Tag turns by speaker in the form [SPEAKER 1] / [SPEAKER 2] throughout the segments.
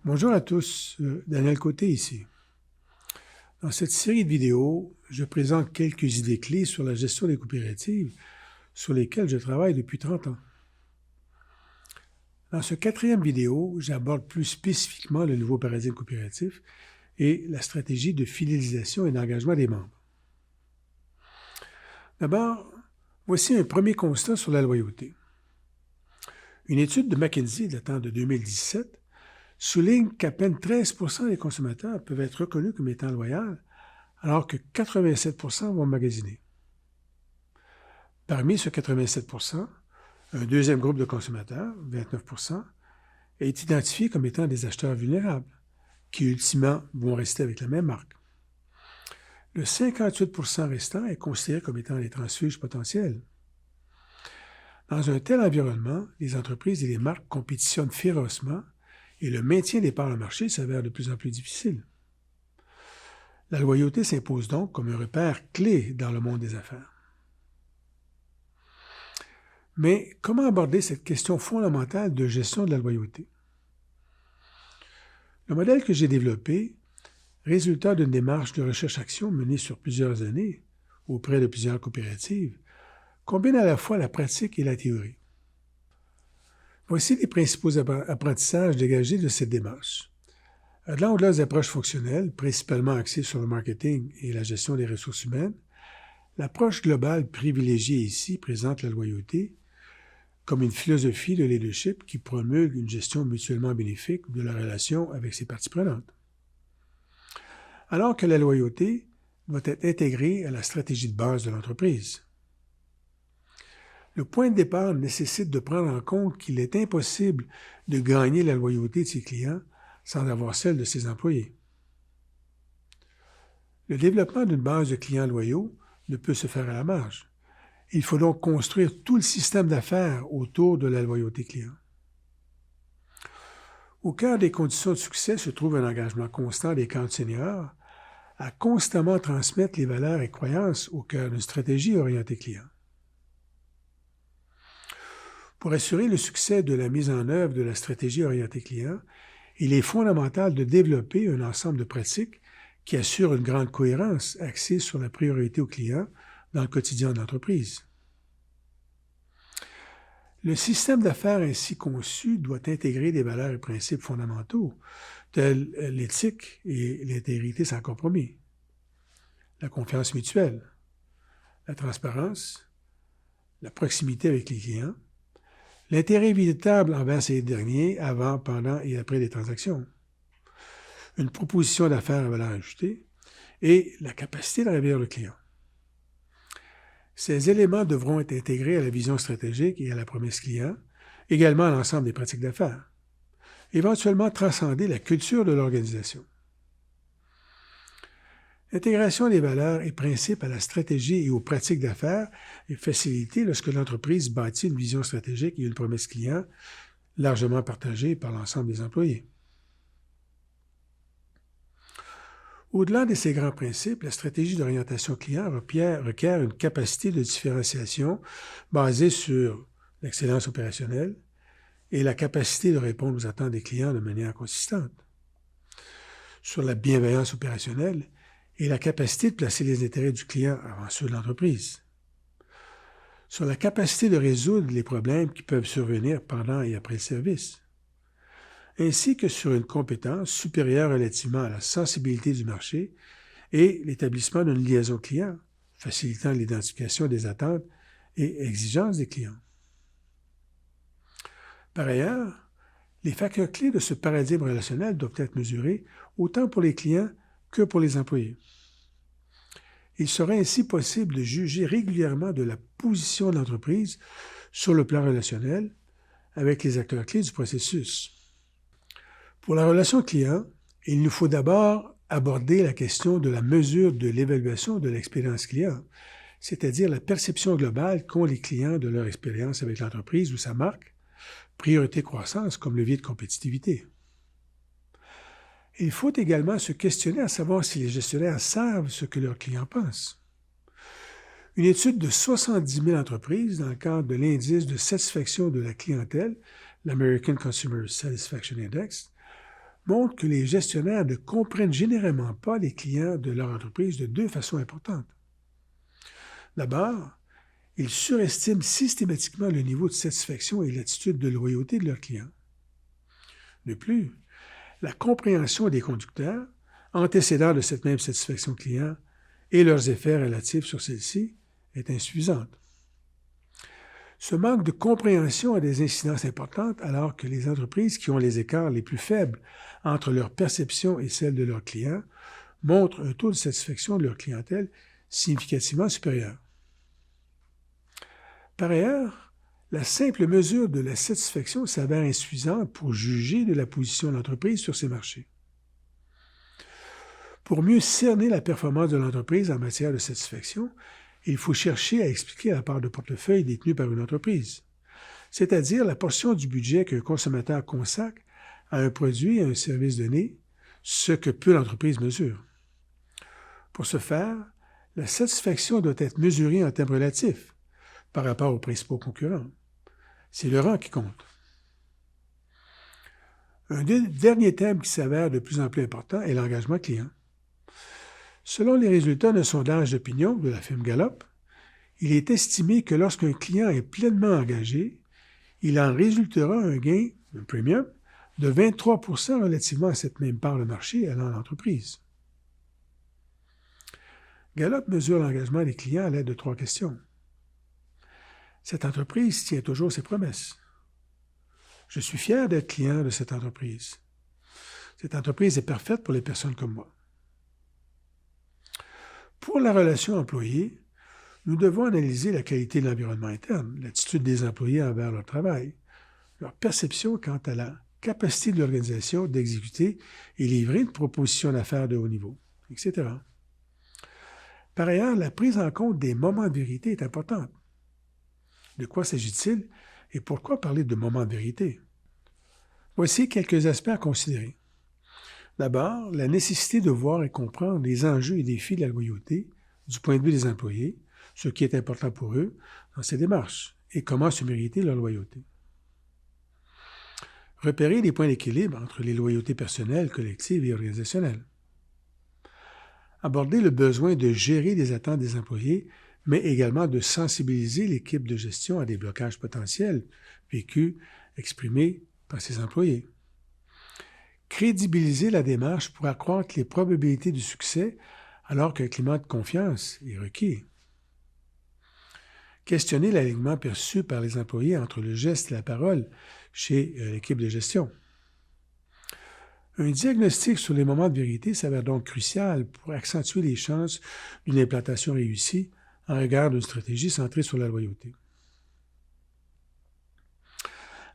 [SPEAKER 1] Bonjour à tous, Daniel Côté ici. Dans cette série de vidéos, je présente quelques idées clés sur la gestion des coopératives sur lesquelles je travaille depuis 30 ans. Dans ce quatrième vidéo, j'aborde plus spécifiquement le nouveau paradigme coopératif et la stratégie de fidélisation et d'engagement des membres. D'abord, voici un premier constat sur la loyauté. Une étude de McKinsey datant de 2017 souligne qu'à peine 13% des consommateurs peuvent être reconnus comme étant loyaux, alors que 87% vont magasiner. Parmi ce 87%, un deuxième groupe de consommateurs, 29%, est identifié comme étant des acheteurs vulnérables, qui ultimement vont rester avec la même marque. Le 58% restant est considéré comme étant des transfuges potentiels. Dans un tel environnement, les entreprises et les marques compétitionnent férocement et le maintien des parts de marché s'avère de plus en plus difficile. La loyauté s'impose donc comme un repère clé dans le monde des affaires. Mais comment aborder cette question fondamentale de gestion de la loyauté? Le modèle que j'ai développé, résultat d'une démarche de recherche-action menée sur plusieurs années auprès de plusieurs coopératives, combine à la fois la pratique et la théorie. Voici les principaux apprentissages dégagés de cette démarche. Allant au-delà des approches fonctionnelles, principalement axées sur le marketing et la gestion des ressources humaines, l'approche globale privilégiée ici présente la loyauté comme une philosophie de leadership qui promulgue une gestion mutuellement bénéfique de la relation avec ses parties prenantes. Alors que la loyauté doit être intégrée à la stratégie de base de l'entreprise. Le point de départ nécessite de prendre en compte qu'il est impossible de gagner la loyauté de ses clients sans avoir celle de ses employés. Le développement d'une base de clients loyaux ne peut se faire à la marge. Il faut donc construire tout le système d'affaires autour de la loyauté client. Au cœur des conditions de succès se trouve un engagement constant des cadres seniors à constamment transmettre les valeurs et croyances au cœur d'une stratégie orientée client. Pour assurer le succès de la mise en œuvre de la stratégie orientée client, il est fondamental de développer un ensemble de pratiques qui assurent une grande cohérence axée sur la priorité au client dans le quotidien de l'entreprise. Le système d'affaires ainsi conçu doit intégrer des valeurs et principes fondamentaux, tels l'éthique et l'intégrité sans compromis, la confiance mutuelle, la transparence, la proximité avec les clients, l'intérêt véritable envers ces derniers avant, pendant et après les transactions, une proposition d'affaires à valeur ajoutée et la capacité de ravir le client. Ces éléments devront être intégrés à la vision stratégique et à la promesse client, également à l'ensemble des pratiques d'affaires, éventuellement transcender la culture de l'organisation. L'intégration des valeurs et principes à la stratégie et aux pratiques d'affaires est facilitée lorsque l'entreprise bâtit une vision stratégique et une promesse client largement partagée par l'ensemble des employés. Au-delà de ces grands principes, la stratégie d'orientation client requiert une capacité de différenciation basée sur l'excellence opérationnelle et la capacité de répondre aux attentes des clients de manière consistante, sur la bienveillance opérationnelle et la capacité de placer les intérêts du client avant ceux de l'entreprise, sur la capacité de résoudre les problèmes qui peuvent survenir pendant et après le service, ainsi que sur une compétence supérieure relativement à la sensibilité du marché et l'établissement d'une liaison client, facilitant l'identification des attentes et exigences des clients. Par ailleurs, les facteurs clés de ce paradigme relationnel doivent être mesurés autant pour les clients que pour les employés. Il sera ainsi possible de juger régulièrement de la position de l'entreprise sur le plan relationnel avec les acteurs clés du processus. Pour la relation client, il nous faut d'abord aborder la question de la mesure de l'évaluation de l'expérience client, c'est-à-dire la perception globale qu'ont les clients de leur expérience avec l'entreprise ou sa marque, priorité croissance comme levier de compétitivité. Il faut également se questionner à savoir si les gestionnaires savent ce que leurs clients pensent. Une étude de 70 000 entreprises dans le cadre de l'indice de satisfaction de la clientèle, l'American Consumer Satisfaction Index, montre que les gestionnaires ne comprennent généralement pas les clients de leur entreprise de deux façons importantes. D'abord, ils surestiment systématiquement le niveau de satisfaction et l'attitude de loyauté de leurs clients. De plus, la compréhension des conducteurs, antécédents de cette même satisfaction client, et leurs effets relatifs sur celle-ci est insuffisante. Ce manque de compréhension a des incidences importantes alors que les entreprises qui ont les écarts les plus faibles entre leur perception et celle de leurs clients montrent un taux de satisfaction de leur clientèle significativement supérieur. Par ailleurs, la simple mesure de la satisfaction s'avère insuffisante pour juger de la position de l'entreprise sur ces marchés. Pour mieux cerner la performance de l'entreprise en matière de satisfaction, il faut chercher à expliquer la part de portefeuille détenue par une entreprise, c'est-à-dire la portion du budget qu'un consommateur consacre à un produit et à un service donné, ce que peu l'entreprise mesure. Pour ce faire, la satisfaction doit être mesurée en termes relatifs par rapport aux principaux concurrents. C'est le rang qui compte. Un dernier thème qui s'avère de plus en plus important est l'engagement client. Selon les résultats d'un sondage d'opinion de la firme Gallup, il est estimé que lorsqu'un client est pleinement engagé, il en résultera un gain, un premium, de 23 % relativement à cette même part de marché allant à l'entreprise. Gallup mesure l'engagement des clients à l'aide de 3 questions. Cette entreprise tient toujours ses promesses. Je suis fier d'être client de cette entreprise. Cette entreprise est parfaite pour les personnes comme moi. Pour la relation employée, nous devons analyser la qualité de l'environnement interne, l'attitude des employés envers leur travail, leur perception quant à la capacité de l'organisation d'exécuter et livrer une proposition d'affaires de haut niveau, etc. Par ailleurs, la prise en compte des moments de vérité est importante. De quoi s'agit-il et pourquoi parler de moments de vérité? Voici quelques aspects à considérer. D'abord, la nécessité de voir et comprendre les enjeux et défis de la loyauté du point de vue des employés, ce qui est important pour eux dans ces démarches, et comment se mériter leur loyauté. Repérer les points d'équilibre entre les loyautés personnelles, collectives et organisationnelles. Aborder le besoin de gérer les attentes des employés, mais également de sensibiliser l'équipe de gestion à des blocages potentiels vécus, exprimés par ses employés. Crédibiliser la démarche pour accroître les probabilités du succès alors qu'un climat de confiance est requis. Questionner l'alignement perçu par les employés entre le geste et la parole chez l'équipe de gestion. Un diagnostic sur les moments de vérité s'avère donc crucial pour accentuer les chances d'une implantation réussie en regard d'une stratégie centrée sur la loyauté.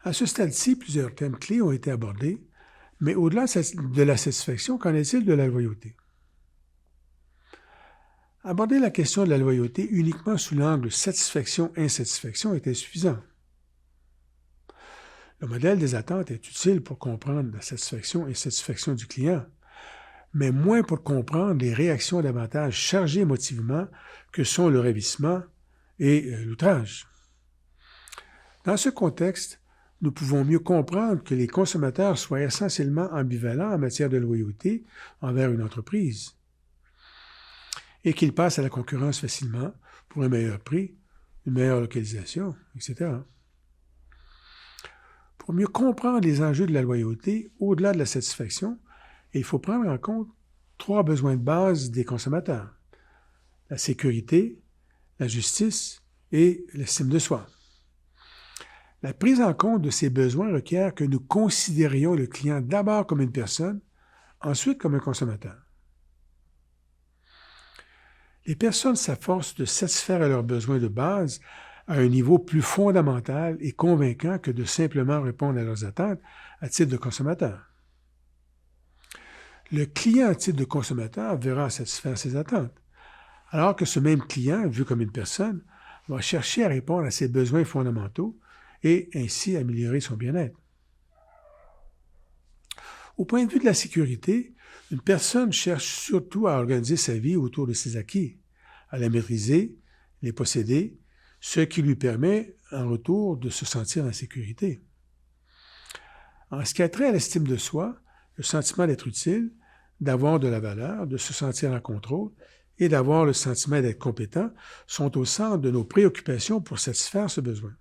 [SPEAKER 1] À ce stade-ci, plusieurs thèmes clés ont été abordés, mais au-delà de la satisfaction, qu'en est-il de la loyauté? Aborder la question de la loyauté uniquement sous l'angle satisfaction-insatisfaction est insuffisant. Le modèle des attentes est utile pour comprendre la satisfaction et insatisfaction du client, mais moins pour comprendre les réactions davantage chargées émotivement que sont le ravissement et l'outrage. Dans ce contexte, nous pouvons mieux comprendre que les consommateurs soient essentiellement ambivalents en matière de loyauté envers une entreprise et qu'ils passent à la concurrence facilement pour un meilleur prix, une meilleure localisation, etc. Pour mieux comprendre les enjeux de la loyauté, au-delà de la satisfaction, il faut prendre en compte 3 besoins de base des consommateurs: la sécurité, la justice et l'estime de soi. La prise en compte de ces besoins requiert que nous considérions le client d'abord comme une personne, ensuite comme un consommateur. Les personnes s'efforcent de satisfaire à leurs besoins de base à un niveau plus fondamental et convaincant que de simplement répondre à leurs attentes à titre de consommateur. Le client à titre de consommateur verra satisfaire ses attentes, alors que ce même client, vu comme une personne, va chercher à répondre à ses besoins fondamentaux et ainsi améliorer son bien-être. Au point de vue de la sécurité, une personne cherche surtout à organiser sa vie autour de ses acquis, à la maîtriser, les posséder, ce qui lui permet, en retour, de se sentir en sécurité. En ce qui a trait à l'estime de soi, le sentiment d'être utile, d'avoir de la valeur, de se sentir en contrôle et d'avoir le sentiment d'être compétent sont au centre de nos préoccupations pour satisfaire ce besoin.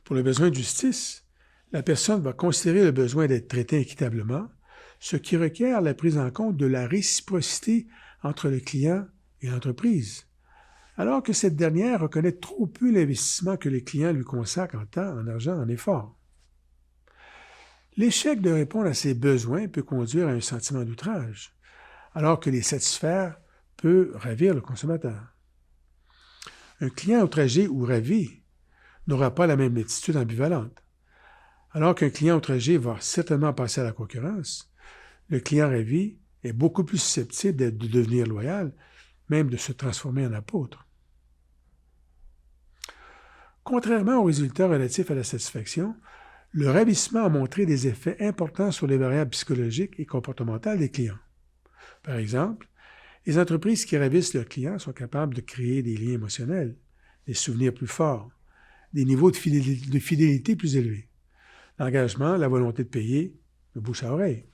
[SPEAKER 1] Pour le besoin de justice, la personne va considérer le besoin d'être traitée équitablement, ce qui requiert la prise en compte de la réciprocité entre le client et l'entreprise, alors que cette dernière reconnaît trop peu l'investissement que les clients lui consacrent en temps, en argent, en effort. L'échec de répondre à ces besoins peut conduire à un sentiment d'outrage, alors que les satisfaire peut ravir le consommateur. Un client outragé ou ravi n'aura pas la même attitude ambivalente. Alors qu'un client outragé va certainement passer à la concurrence, le client ravi est beaucoup plus susceptible de devenir loyal, même de se transformer en apôtre. Contrairement aux résultats relatifs à la satisfaction, le ravissement a montré des effets importants sur les variables psychologiques et comportementales des clients. Par exemple, les entreprises qui ravissent leurs clients sont capables de créer des liens émotionnels, des souvenirs plus forts, des niveaux de fidélité plus élevés. L'engagement, la volonté de payer, le bouche à oreille.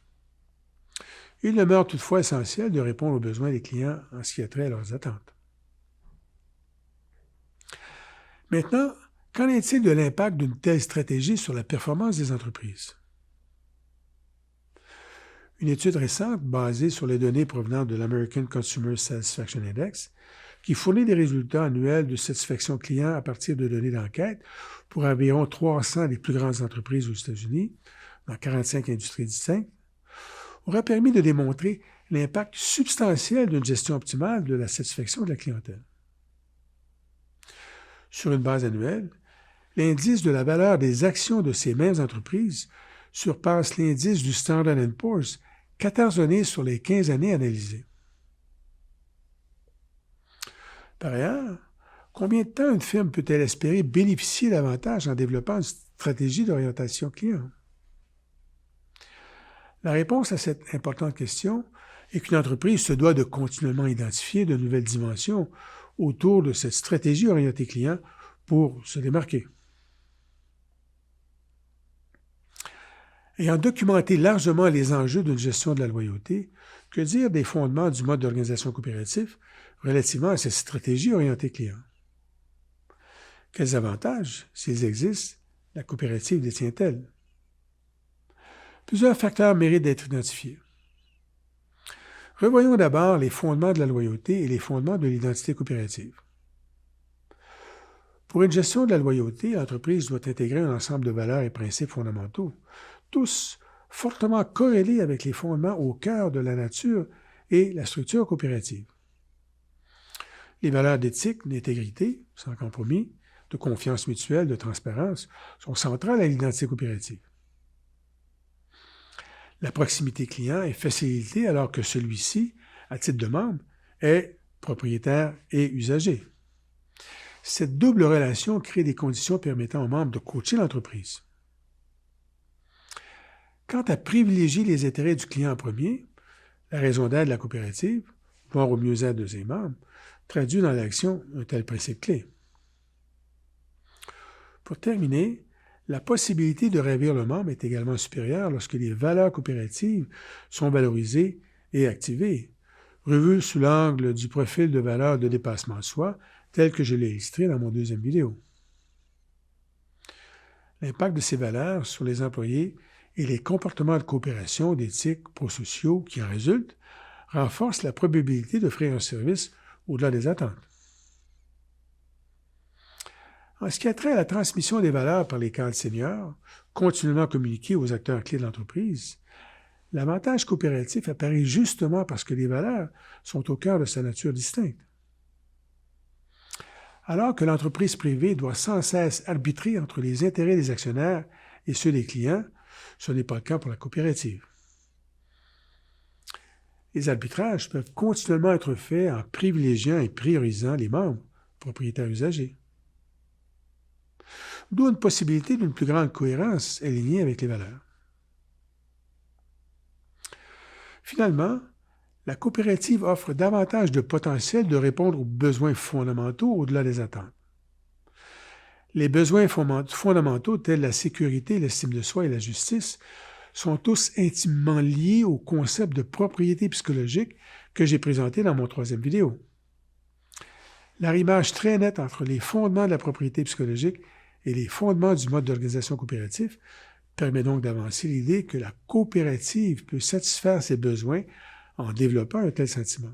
[SPEAKER 1] Il demeure toutefois essentiel de répondre aux besoins des clients en ce qui a trait à leurs attentes. Maintenant, qu'en est-il de l'impact d'une telle stratégie sur la performance des entreprises? Une étude récente, basée sur les données provenant de l'American Consumer Satisfaction Index, qui fournit des résultats annuels de satisfaction client à partir de données d'enquête pour environ 300 des plus grandes entreprises aux États-Unis, dans 45 industries distinctes, aurait permis de démontrer l'impact substantiel d'une gestion optimale de la satisfaction de la clientèle. Sur une base annuelle, l'indice de la valeur des actions de ces mêmes entreprises surpasse l'indice du Standard & Poor's 14 années sur les 15 années analysées. Par ailleurs, combien de temps une firme peut-elle espérer bénéficier davantage en développant une stratégie d'orientation client? La réponse à cette importante question est qu'une entreprise se doit de continuellement identifier de nouvelles dimensions autour de cette stratégie orientée client pour se démarquer. Ayant documenté largement les enjeux d'une gestion de la loyauté, que dire des fondements du mode d'organisation coopératif relativement à cette stratégie orientée client? Quels avantages, s'ils existent, la coopérative détient-elle? Plusieurs facteurs méritent d'être identifiés. Revoyons d'abord les fondements de la loyauté et les fondements de l'identité coopérative. Pour une gestion de la loyauté, l'entreprise doit intégrer un ensemble de valeurs et principes fondamentaux, tous fortement corrélés avec les fondements au cœur de la nature et la structure coopérative. Les valeurs d'éthique, d'intégrité, sans compromis, de confiance mutuelle, de transparence, sont centrales à l'identité coopérative. La proximité client est facilitée alors que celui-ci, à titre de membre, est propriétaire et usager. Cette double relation crée des conditions permettant aux membres de coacher l'entreprise. Quant à privilégier les intérêts du client en premier, la raison d'être de la coopérative, voire au mieux-être de ses membres, traduit dans l'action un tel principe clé. Pour terminer, la possibilité de ravir le membre est également supérieure lorsque les valeurs coopératives sont valorisées et activées, revues sous l'angle du profil de valeur de dépassement de soi, tel que je l'ai illustré dans mon deuxième vidéo. L'impact de ces valeurs sur les employés et les comportements de coopération, d'éthique, prosociaux qui en résultent renforcent la probabilité d'offrir un service au-delà des attentes. En ce qui a trait à la transmission des valeurs par les cadres seniors, continuellement communiquées aux acteurs clés de l'entreprise, l'avantage coopératif apparaît justement parce que les valeurs sont au cœur de sa nature distincte. Alors que l'entreprise privée doit sans cesse arbitrer entre les intérêts des actionnaires et ceux des clients, ce n'est pas le cas pour la coopérative. Les arbitrages peuvent continuellement être faits en privilégiant et priorisant les membres, propriétaires usagers. D'où une possibilité d'une plus grande cohérence alignée avec les valeurs. Finalement, la coopérative offre davantage de potentiel de répondre aux besoins fondamentaux au-delà des attentes. Les besoins fondamentaux tels la sécurité, l'estime de soi et la justice sont tous intimement liés au concept de propriété psychologique que j'ai présenté dans mon 3e vidéo. L'arrimage très net entre les fondements de la propriété psychologique et les fondements du mode d'organisation coopératif permet donc d'avancer l'idée que la coopérative peut satisfaire ses besoins en développant un tel sentiment.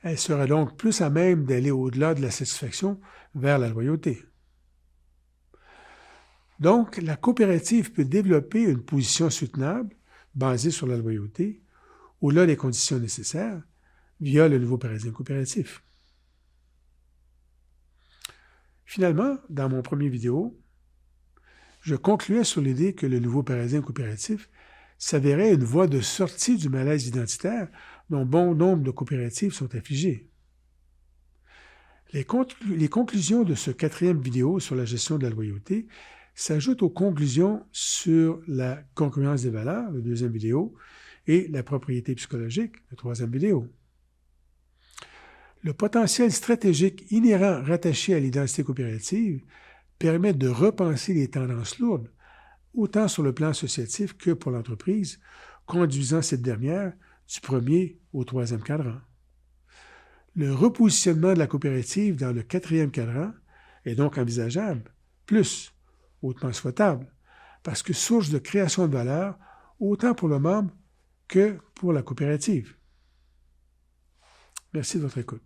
[SPEAKER 1] Elle sera donc plus à même d'aller au-delà de la satisfaction vers la loyauté. Donc, la coopérative peut développer une position soutenable, basée sur la loyauté, au-delà des conditions nécessaires, via le nouveau paradigme coopératif. Finalement, dans mon premier vidéo, je concluais sur l'idée que le nouveau paradigme coopératif s'avérait une voie de sortie du malaise identitaire dont bon nombre de coopératives sont affligées. Les conclusions de ce 4e vidéo sur la gestion de la loyauté s'ajoutent aux conclusions sur la congruence des valeurs, le 2e vidéo, et la propriété psychologique, le 3e vidéo. Le potentiel stratégique inhérent rattaché à l'identité coopérative permet de repenser les tendances lourdes, autant sur le plan associatif que pour l'entreprise, conduisant cette dernière du 1er au 3e cadran. Le repositionnement de la coopérative dans le 4e cadran est donc envisageable, plus hautement souhaitable, parce que source de création de valeur autant pour le membre que pour la coopérative. Merci de votre écoute.